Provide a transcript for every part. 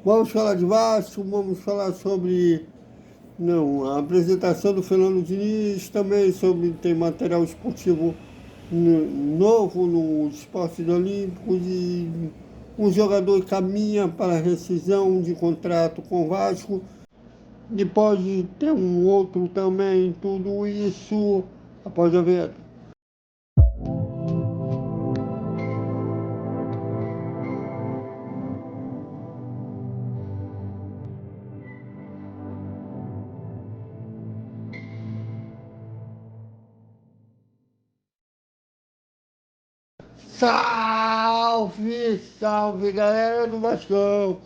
Vamos falar de Vasco, vamos falar sobre a apresentação do Fernando Diniz, também sobre tem material esportivo novo nos esportes olímpicos e um jogador caminha para rescisão de contrato com o Vasco e pode ter um outro também, tudo isso após a vinheta. Salve, salve galera do Vascão!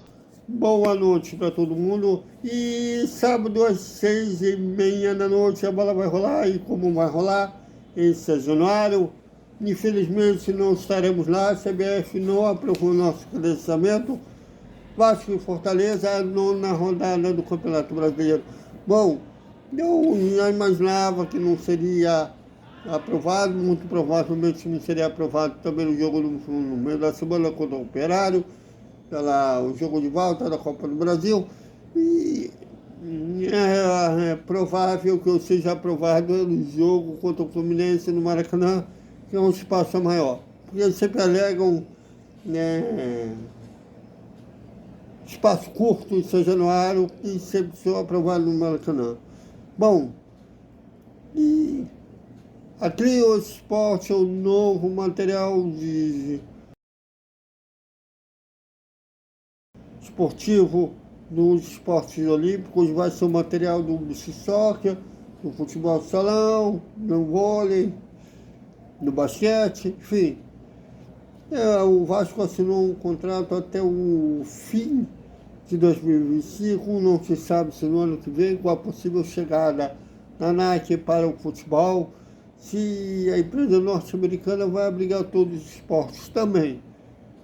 Boa noite para todo mundo. E sábado às 6h30 da noite a bola vai rolar. E como vai rolar em São Januário, infelizmente não estaremos lá. A CBF não aprovou nosso credenciamento. Vasco e Fortaleza, a nona rodada do Campeonato Brasileiro. Bom, eu já imaginava que não seria aprovado, muito provavelmente não seria aprovado também o jogo no meio da semana contra o Operário, o jogo de volta da Copa do Brasil, e é provável que eu seja aprovado no jogo contra o Fluminense no Maracanã, que é um espaço maior, porque eles sempre alegam espaço curto em São Januário e sempre sou aprovado no Maracanã. Bom, e a Trio Esporte é o novo material esportivo dos esportes olímpicos, vai ser o material do beach soccer, do futebol de salão, do vôlei, do basquete, enfim. O Vasco assinou um contrato até o fim de 2025, não se sabe se no ano que vem, com a possível chegada da Nike para o futebol, se a empresa norte-americana vai abrigar todos os esportes também.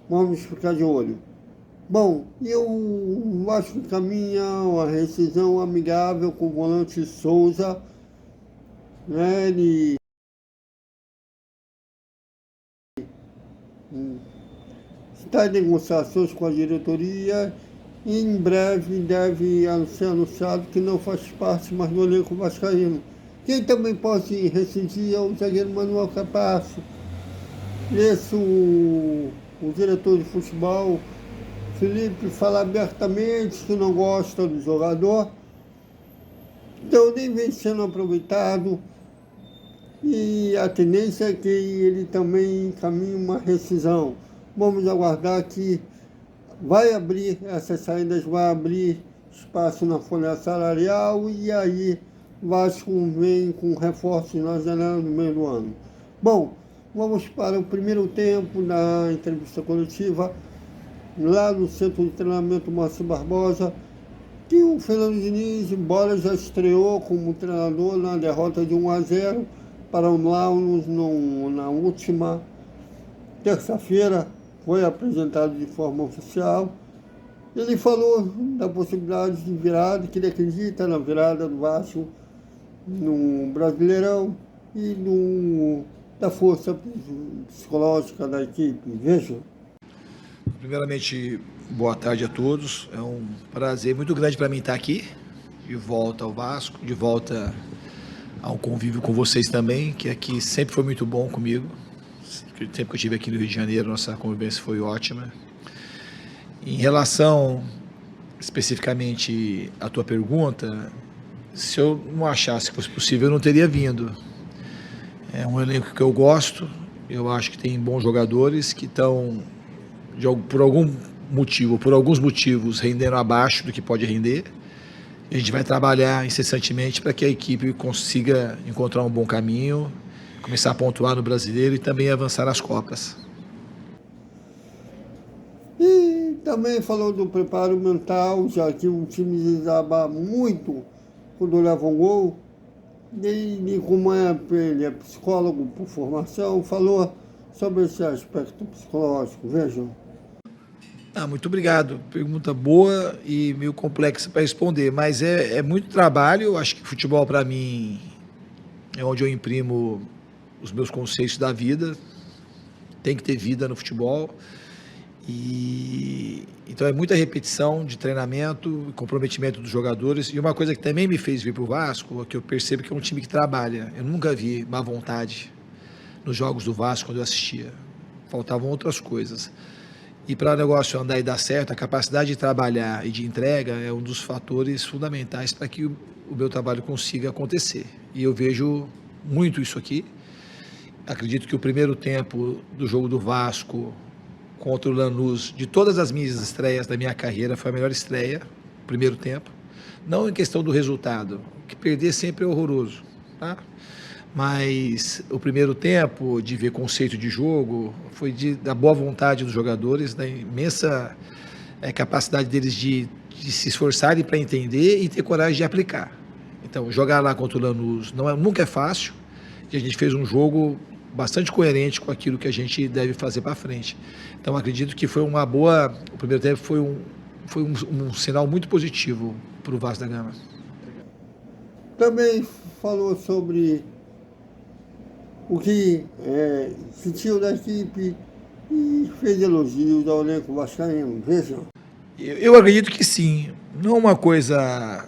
Vamos ficar de olho. Bom, e o Vasco caminha uma rescisão amigável com o volante Souza, né? Ele está em negociações com a diretoria e em breve deve ser anunciado que não faz parte mais do elenco vascaíno. Quem também pode rescindir é o zagueiro Manuel Capasso. Esse, o diretor de futebol, Felipe, fala abertamente que não gosta do jogador, então nem vem sendo aproveitado, e a tendência é que ele também encaminhe uma rescisão. Vamos aguardar que essas saídas vai abrir espaço na folha salarial e aí Vasco vem com reforços na janela no meio do ano. Bom, vamos para o primeiro tempo da entrevista coletiva lá no Centro de Treinamento Márcio Barbosa, que o Fernando Diniz, embora já estreou como treinador na derrota de 1-0 para o Launos na última terça-feira, foi apresentado de forma oficial. Ele falou da possibilidade de virada, que ele acredita na virada do Vasco no Brasileirão e da força psicológica da equipe. Veja. Primeiramente, boa tarde a todos. É um prazer muito grande para mim estar aqui, de volta ao Vasco, de volta ao convívio com vocês também, que aqui sempre foi muito bom comigo. Sempre que eu estive aqui no Rio de Janeiro, nossa convivência foi ótima. Em relação especificamente à tua pergunta, se eu não achasse que fosse possível, eu não teria vindo. É um elenco que eu gosto, eu acho que tem bons jogadores que estão, por algum motivo, por alguns motivos, rendendo abaixo do que pode render. A gente vai trabalhar incessantemente para que a equipe consiga encontrar um bom caminho, começar a pontuar no Brasileiro e também avançar nas Copas. E também falou do preparo mental, já que o time desaba muito quando leva um gol. E como ele é psicólogo por formação, falou sobre esse aspecto psicológico. Vejam. Muito obrigado. Pergunta boa e meio complexa para responder, mas é muito trabalho. Acho que futebol, para mim, é onde eu imprimo os meus conceitos da vida. Tem que ter vida no futebol. E então é muita repetição de treinamento, comprometimento dos jogadores. E uma coisa que também me fez vir para o Vasco, é que eu percebo que é um time que trabalha. Eu nunca vi má vontade nos jogos do Vasco quando eu assistia. Faltavam outras coisas. E para o negócio andar e dar certo, a capacidade de trabalhar e de entrega é um dos fatores fundamentais para que o meu trabalho consiga acontecer. E eu vejo muito isso aqui. Acredito que o primeiro tempo do jogo do Vasco contra o Lanús, de todas as minhas estreias da minha carreira, foi a melhor estreia, primeiro tempo. Não em questão do resultado, que perder sempre é horroroso, tá? Mas o primeiro tempo, de ver conceito de jogo, foi da boa vontade dos jogadores, da imensa capacidade deles de se esforçarem para entender e ter coragem de aplicar. Então, jogar lá contra o Lanús nunca é fácil, e a gente fez um jogo bastante coerente com aquilo que a gente deve fazer para frente. Então, acredito que foi uma boa... O primeiro tempo foi um sinal muito positivo para o Vasco da Gama. Também falou sobre o que sentiu da equipe e fez elogios ao elenco vascaíno. Veja. Eu acredito que sim. Não uma coisa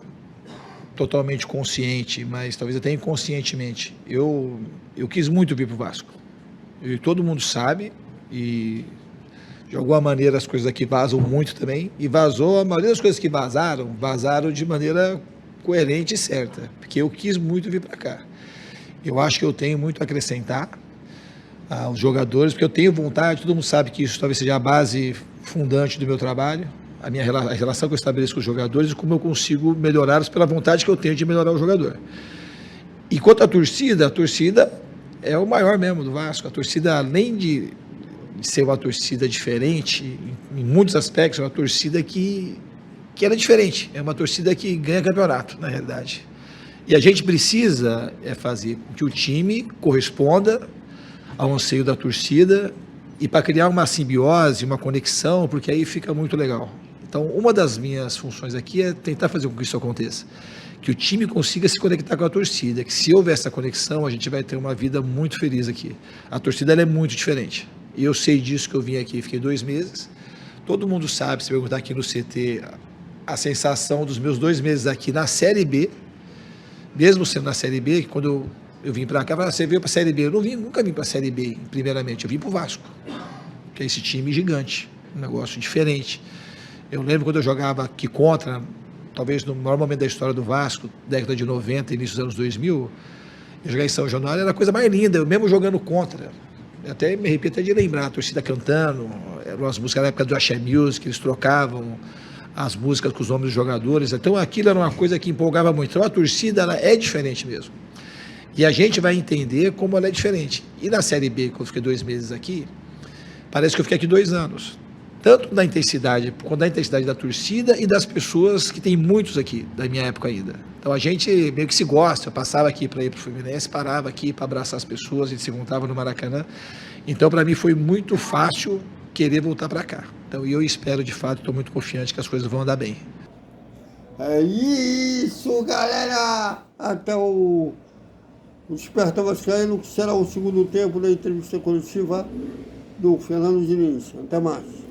totalmente consciente, mas talvez até inconscientemente. Eu quis muito vir para o Vasco. E todo mundo sabe, e de alguma maneira as coisas aqui vazam muito também, e vazou, a maioria das coisas que vazaram de maneira coerente e certa, porque eu quis muito vir para cá. Eu acho que eu tenho muito a acrescentar aos jogadores, porque eu tenho vontade, todo mundo sabe que isso talvez seja a base fundante do meu trabalho, a relação que eu estabeleço com os jogadores e como eu consigo melhorá-los pela vontade que eu tenho de melhorar o jogador. E quanto à torcida, é o maior mesmo do Vasco. A torcida, além de ser uma torcida diferente, em muitos aspectos, é uma torcida que era diferente. É uma torcida que ganha campeonato, na realidade. E a gente precisa fazer com que o time corresponda ao anseio da torcida e para criar uma simbiose, uma conexão, porque aí fica muito legal. Então, uma das minhas funções aqui é tentar fazer com que isso aconteça. Que o time consiga se conectar com a torcida, que se houver essa conexão, a gente vai ter uma vida muito feliz aqui. A torcida ela é muito diferente. E eu sei disso, que eu vim aqui, fiquei 2 meses. Todo mundo sabe, se perguntar aqui no CT, a sensação dos meus 2 meses aqui na Série B, mesmo sendo na Série B, que quando eu vim para cá, você veio para a Série B. Eu nunca vim para a Série B, primeiramente. Eu vim para o Vasco, que é esse time gigante, um negócio diferente. Eu lembro quando eu jogava aqui contra, talvez no maior momento da história do Vasco, década de 90, início dos anos 2000, eu jogar em São Januário, era a coisa mais linda, eu mesmo jogando contra. Eu até me arrepio de lembrar, a torcida cantando, eram as músicas na época do Axé Music, eles trocavam as músicas com os nomes dos jogadores, então aquilo era uma coisa que empolgava muito. Então a torcida ela é diferente mesmo. E a gente vai entender como ela é diferente. E na Série B, quando eu fiquei 2 meses aqui, parece que eu fiquei aqui 2 anos. Tanto da intensidade, quanto da intensidade da torcida e das pessoas, que tem muitos aqui, da minha época ainda. Então a gente meio que se gosta, eu passava aqui para ir para o Fluminense, parava aqui para abraçar as pessoas, a gente se juntava no Maracanã. Então para mim foi muito fácil querer voltar para cá. Então eu espero, de fato, estou muito confiante que as coisas vão andar bem. É isso, galera! Até o Despertar Vascaíno, que será o segundo tempo da entrevista coletiva do Fernando Diniz. Até mais.